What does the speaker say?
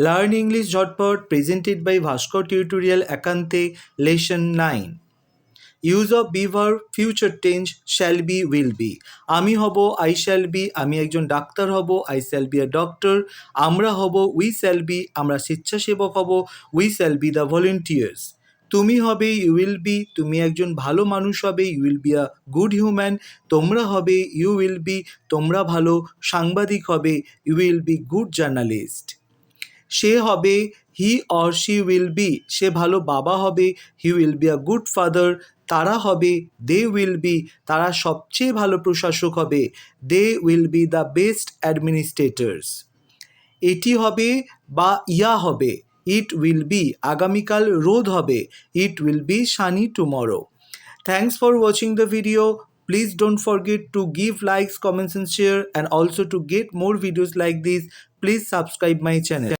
Learn English ঝটপট presented by Bhaskar tutorial একান্তে lesson 9. Use of be verb future tense shall be will be. আমি হব I shall be, আমি একজন doctor হব I shall be a doctor. আমরা হব we shall be, আমরা স্বেচ্ছাসেবক হব we shall be the volunteers. তুমি হবে you will be, তুমি একজন ভালো মানুষ হবে you will be a good human. তোমরা হবে you will be, তোমরা ভালো সাংবাদিক হবে you will be good journalist. সে হবে he or she will be, সে ভালো বাবা হবে he will be a good father. তারা হবে দে উইল বি, তারা সবচেয়ে ভালো প্রশাসক হবে they will be the best administrators. এটি হবে বা ইয়া হবে ইট উইল বি, আগামীকাল রোদ হবে it will be Sunny tomorrow. Thanks for watching the video. Please don't forget to give likes, comments and share, and also to get more videos like this, please subscribe my channel.